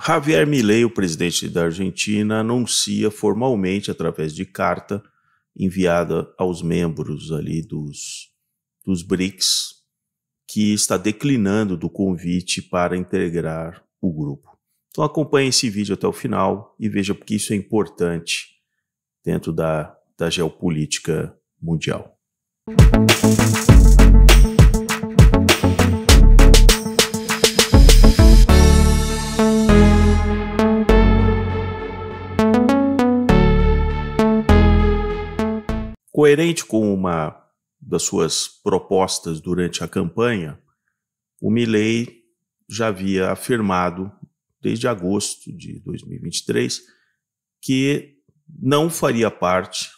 Javier Milei, o presidente da Argentina, anuncia formalmente, através de carta enviada aos membros ali dos BRICS, que está declinando do convite para integrar o grupo. Então acompanhe esse vídeo até o final e veja porque isso é importante dentro da geopolítica mundial. Coerente com uma das suas propostas durante a campanha, o Milei já havia afirmado, desde agosto de 2023, que não faria parte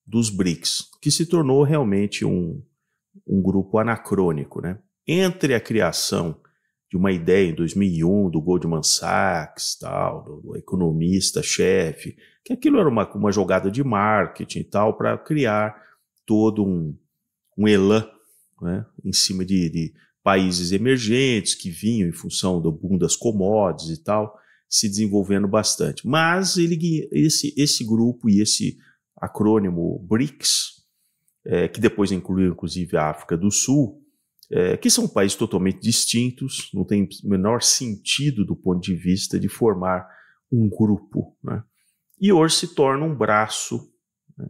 dos BRICS, que se tornou realmente um grupo anacrônico, né? Entre a criação de uma ideia em 2001 do Goldman Sachs, tal, do economista-chefe, que aquilo era uma jogada de marketing e tal, para criar todo um elan, né, em cima de países emergentes que vinham em função do boom das commodities e tal, se desenvolvendo bastante. Mas esse grupo e esse acrônimo BRICS, que depois incluiu inclusive a África do Sul, que são países totalmente distintos, não tem o menor sentido do ponto de vista de formar um grupo, né? E hoje se torna um braço, né,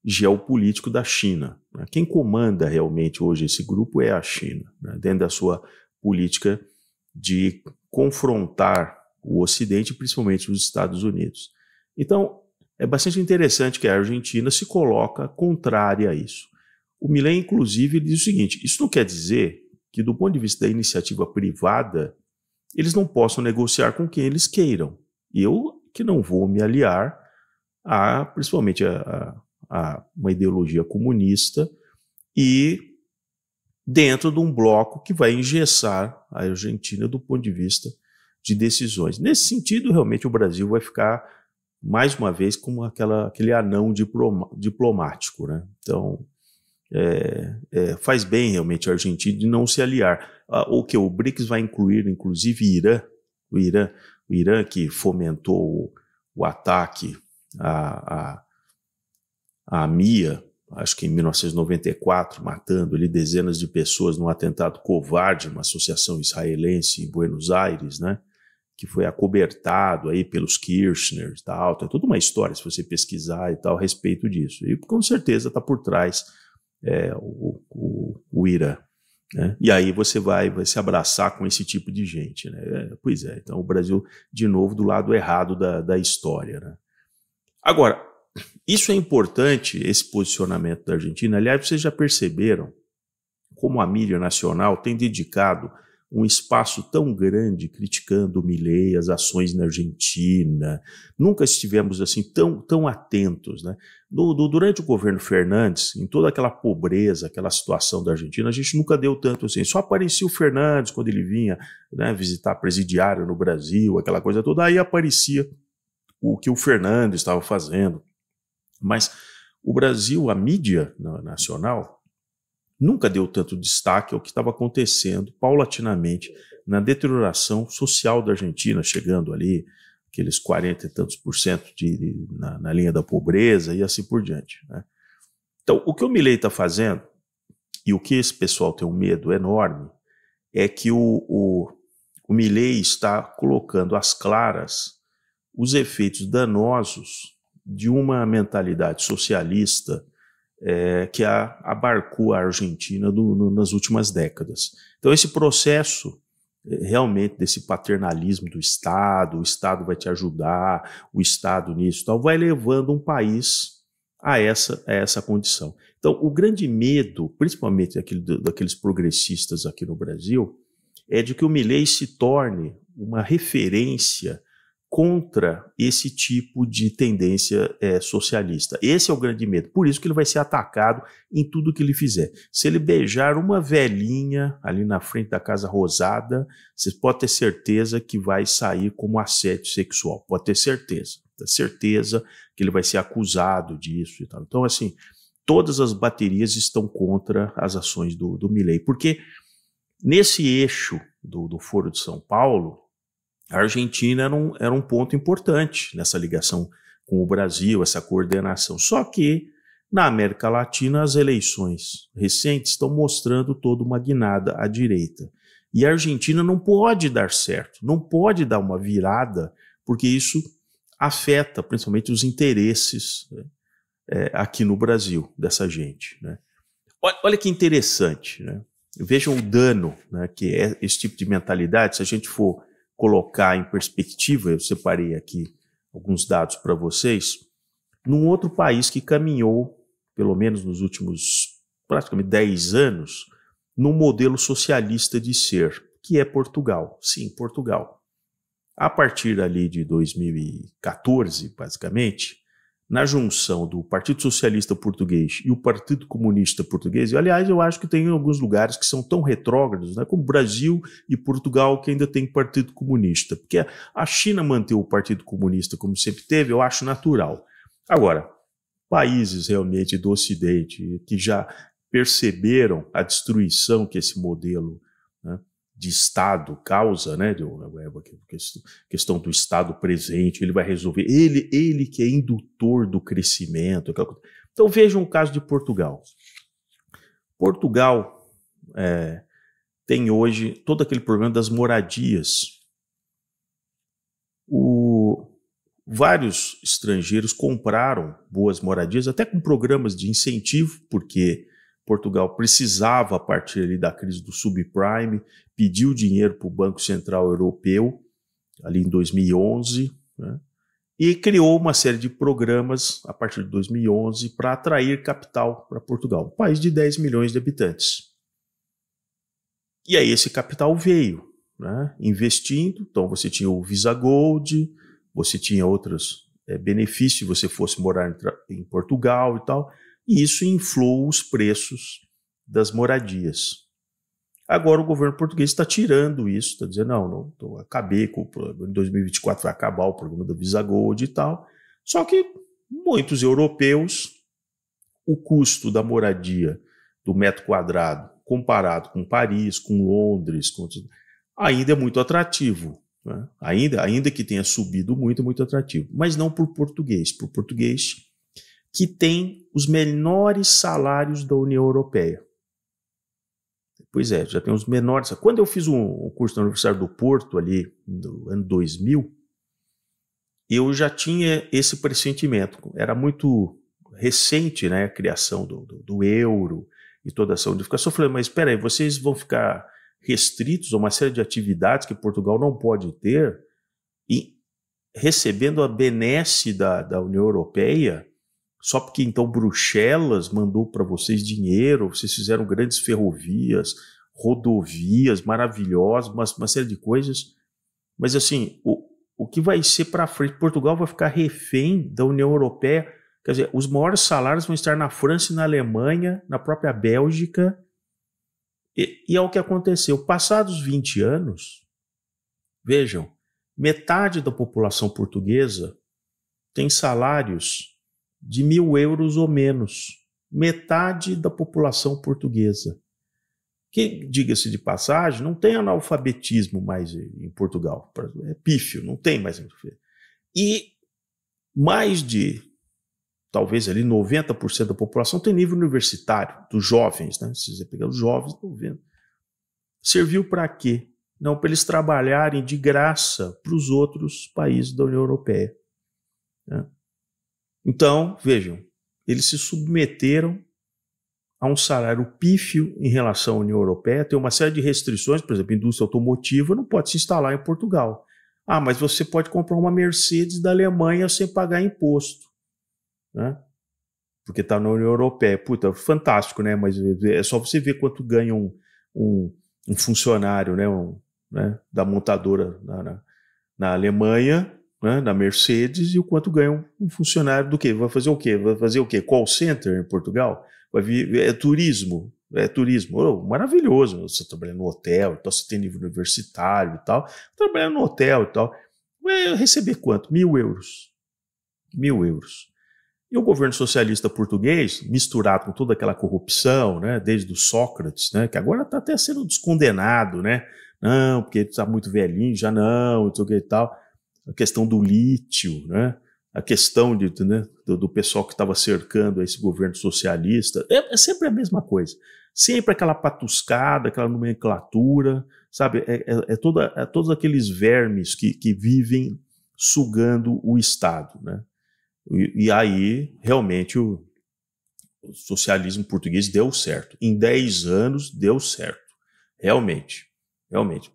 geopolítico da China, né? Quem comanda realmente hoje esse grupo é a China, né, dentro da sua política de confrontar o Ocidente, principalmente os Estados Unidos. Então, é bastante interessante que a Argentina se coloca contrária a isso. O Milei, inclusive, diz o seguinte: isso não quer dizer que, do ponto de vista da iniciativa privada, eles não possam negociar com quem eles queiram. Eu que não vou me aliar principalmente a uma ideologia comunista e dentro de um bloco que vai engessar a Argentina do ponto de vista de decisões. Nesse sentido, realmente, o Brasil vai ficar, mais uma vez, como aquele anão diplomático, né? Então, faz bem realmente a Argentina de não se aliar. O BRICS vai incluir, inclusive, o Irã que fomentou o ataque à MIA, acho que em 1994, matando ali dezenas de pessoas num atentado covarde, uma associação israelense em Buenos Aires, né, que foi acobertado aí pelos Kirchner e tal. Tem toda uma história, se você pesquisar e tal, a respeito disso. E com certeza está por trás o Irã, né? E aí você vai se abraçar com esse tipo de gente, né? Pois é, então o Brasil, de novo, do lado errado da história, né? Agora, isso é importante, esse posicionamento da Argentina. Aliás, vocês já perceberam como a mídia nacional tem dedicado um espaço tão grande criticando o Milei, as ações na Argentina. Nunca estivemos assim tão atentos, né? Durante o governo Fernandes, em toda aquela pobreza, aquela situação da Argentina, a gente nunca deu tanto assim. Só aparecia o Fernandes quando ele vinha, né, visitar presidiário no Brasil, aquela coisa toda. Aí aparecia o que o Fernandes estava fazendo. Mas o Brasil, a mídia nacional, nunca deu tanto destaque ao que estava acontecendo paulatinamente na deterioração social da Argentina, chegando ali aqueles 40 e tantos % na linha da pobreza e assim por diante, né? Então, o que o Milei está fazendo, e o que esse pessoal tem um medo enorme, é que o Milei está colocando às claras os efeitos danosos de uma mentalidade socialista que abarcou a Argentina nas últimas décadas. Então esse processo realmente desse paternalismo do Estado, o Estado vai te ajudar, o Estado nisso, tal, vai levando um país a essa condição. Então o grande medo, principalmente daqueles progressistas aqui no Brasil, é de que o Milei se torne uma referência contra esse tipo de tendência socialista. Esse é o grande medo. Por isso que ele vai ser atacado em tudo que ele fizer. Se ele beijar uma velhinha ali na frente da Casa Rosada, você pode ter certeza que vai sair como assédio sexual. Pode ter certeza. Tem certeza que ele vai ser acusado disso e tal. Então, assim, todas as baterias estão contra as ações do Milei. Porque nesse eixo do Foro de São Paulo, A Argentina era um ponto importante nessa ligação com o Brasil, essa coordenação. Só que na América Latina as eleições recentes estão mostrando toda uma guinada à direita. E a Argentina não pode dar certo, não pode dar uma virada, porque isso afeta principalmente os interesses, né, aqui no Brasil dessa gente, né? Olha que interessante, né? Vejam o dano, né, que é esse tipo de mentalidade. Se a gente for colocar em perspectiva, eu separei aqui alguns dados para vocês, num outro país que caminhou, pelo menos nos últimos praticamente 10 anos, num modelo socialista de ser, que é Portugal. Sim, Portugal. A partir ali de 2014, basicamente, na junção do Partido Socialista Português e o Partido Comunista Português, e, aliás, eu acho que tem alguns lugares que são tão retrógrados, né, como Brasil e Portugal, que ainda tem Partido Comunista, porque a China manter o Partido Comunista como sempre teve, eu acho natural. Agora, países realmente do Ocidente que já perceberam a destruição que esse modelo, né, de Estado causa, né, questão do Estado presente, ele vai resolver, ele que é indutor do crescimento. Então vejam o caso de Portugal. Portugal tem hoje todo aquele problema das moradias. Vários estrangeiros compraram boas moradias, até com programas de incentivo, porque Portugal precisava, a partir ali da crise do subprime, pediu dinheiro para o Banco Central Europeu, ali em 2011, né, e criou uma série de programas, a partir de 2011, para atrair capital para Portugal, um país de 10 milhões de habitantes. E aí esse capital veio, né, investindo. Então você tinha o Visa Gold, você tinha outros benefícios se você fosse morar em Portugal e tal, e isso inflou os preços das moradias. Agora o governo português está tirando isso, está dizendo, não, acabei com o programa, em 2024 vai acabar o programa do Visa Gold e tal. Só que muitos europeus, o custo da moradia do metro quadrado, comparado com Paris, com Londres, ainda é muito atrativo, né? Ainda que tenha subido muito, é muito atrativo. Mas não por português que tem os menores salários da União Europeia. Pois é, já tem os menores. Quando eu fiz um curso na Universidade do Porto, ali no ano 2000, eu já tinha esse pressentimento. Era muito recente, né, a criação do euro e toda essa unificação. Eu falei, mas espera aí, vocês vão ficar restritos a uma série de atividades que Portugal não pode ter e recebendo a benesse da União Europeia, só porque então Bruxelas mandou para vocês dinheiro, vocês fizeram grandes ferrovias, rodovias maravilhosas, uma série de coisas. Mas assim, o que vai ser para frente? Portugal vai ficar refém da União Europeia. Quer dizer, os maiores salários vão estar na França e na Alemanha, na própria Bélgica. E é o que aconteceu. Passados 20 anos, vejam, metade da população portuguesa tem salários de 1.000 euros ou menos. Metade da população portuguesa. Que, diga-se de passagem, não tem analfabetismo mais em Portugal. É pífio, não tem mais. E mais de, talvez ali 90% da população tem nível universitário, dos jovens, né? Se você pegar os jovens, estão vendo. Serviu para quê? Não, para eles trabalharem de graça para os outros países da União Europeia, né? Então, vejam, eles se submeteram a um salário pífio em relação à União Europeia, tem uma série de restrições, por exemplo, a indústria automotiva não pode se instalar em Portugal. Ah, mas você pode comprar uma Mercedes da Alemanha sem pagar imposto, né? Porque está na União Europeia. Puta, fantástico, né? Mas é só você ver quanto ganha um funcionário, né, da montadora na Alemanha, né, na Mercedes, e o quanto ganha um funcionário do quê? Vai fazer o quê? Vai fazer o quê? Call center em Portugal? É turismo. Oh, maravilhoso. Você trabalha no hotel, então você tem nível universitário e tal. Trabalhar no hotel e tal. Vai receber quanto? 1.000 euros. 1.000 euros. E o governo socialista português, misturado com toda aquela corrupção, né, desde o Sócrates, né, que agora está até sendo descondenado, né, não, porque ele está muito velhinho, já não sei o que e tal. A questão do lítio, né? A questão né, do pessoal que estava cercando esse governo socialista, é sempre a mesma coisa. Sempre aquela patuscada, aquela nomenclatura, sabe? Todos aqueles vermes que vivem sugando o Estado, né? E aí, realmente, o socialismo português deu certo. Em 10 anos, deu certo. Realmente.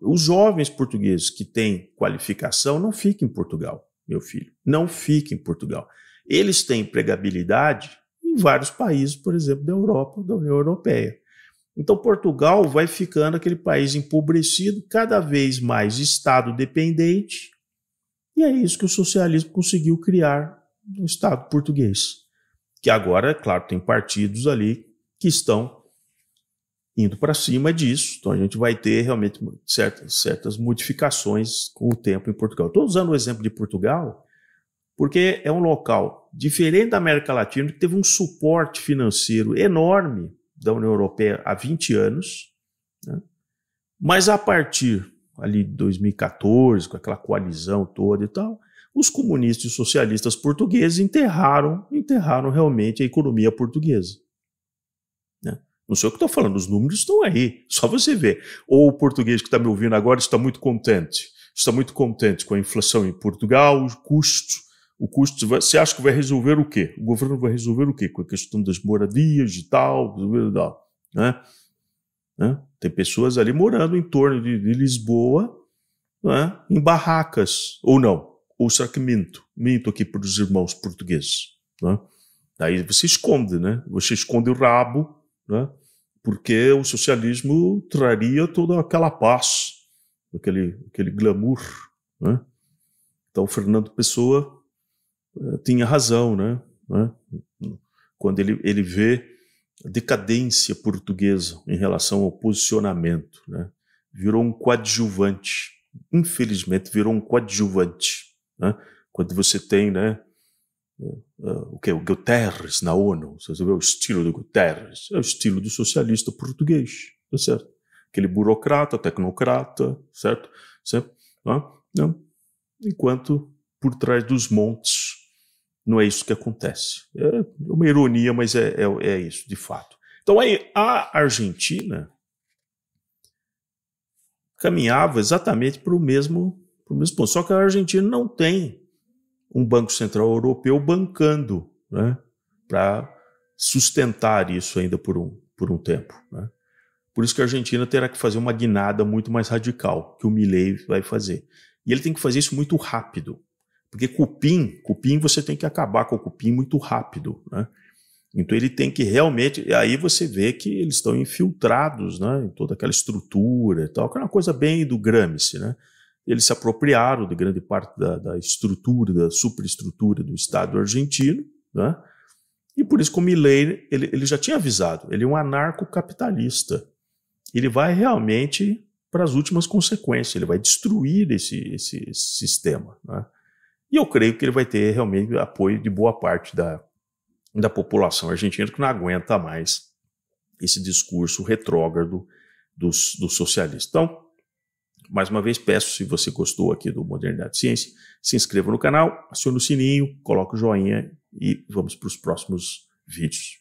Os jovens portugueses que têm qualificação não fiquem em Portugal, meu filho. Não fiquem em Portugal. Eles têm empregabilidade em vários países, por exemplo, da Europa, da União Europeia. Então, Portugal vai ficando aquele país empobrecido, cada vez mais Estado dependente, e é isso que o socialismo conseguiu criar no Estado português. Que agora, é claro, tem partidos ali que estão indo para cima disso. Então a gente vai ter realmente certas modificações com o tempo em Portugal. Estou usando o exemplo de Portugal porque é um local diferente da América Latina que teve um suporte financeiro enorme da União Europeia há 20 anos, né? Mas a partir ali de 2014, com aquela coalizão toda e tal, os comunistas e socialistas portugueses enterraram realmente a economia portuguesa, né? Não sei o que estou falando, os números estão aí, só você ver. Ou o português que está me ouvindo agora está muito contente com a inflação em Portugal, o custo, você acha que vai resolver o quê? O governo vai resolver o quê? Com a questão das moradias e tal, né? Tem pessoas ali morando em torno de Lisboa, né? Em barracas, ou não. Ou será que minto aqui para os irmãos portugueses, né? Daí você esconde, né? Você esconde o rabo, né? Porque o socialismo traria toda aquela paz, aquele glamour, né? Então Fernando Pessoa tinha razão, né? Quando ele vê a decadência portuguesa em relação ao posicionamento, né? Virou um coadjuvante, infelizmente virou um coadjuvante, né? Quando você tem, né, o Guterres na ONU, você vê o estilo do Guterres, é o estilo do socialista português, tá certo? Aquele burocrata, tecnocrata, certo? Não. Enquanto por trás dos montes não é isso que acontece. É uma ironia, mas é isso, de fato. Então aí a Argentina caminhava exatamente para o mesmo ponto, só que a Argentina não tem um Banco Central Europeu bancando, né, para sustentar isso ainda por um tempo, né? Por isso que a Argentina terá que fazer uma guinada muito mais radical, que o Milei vai fazer. E ele tem que fazer isso muito rápido, porque cupim você tem que acabar com o cupim muito rápido, né? Então ele tem que realmente, aí você vê que eles estão infiltrados, né, em toda aquela estrutura e tal, que é uma coisa bem do Gramsci, né? Eles se apropriaram de grande parte da estrutura, da superestrutura do Estado argentino, né? E por isso que o Milei, ele já tinha avisado, ele é um anarcocapitalista. Ele vai realmente para as últimas consequências, ele vai destruir esse sistema, né? E eu creio que ele vai ter realmente apoio de boa parte da população argentina que não aguenta mais esse discurso retrógrado dos socialistas. Então, mais uma vez, peço, se você gostou aqui do Modernidade e Ciência, se inscreva no canal, acione o sininho, coloque o joinha e vamos para os próximos vídeos.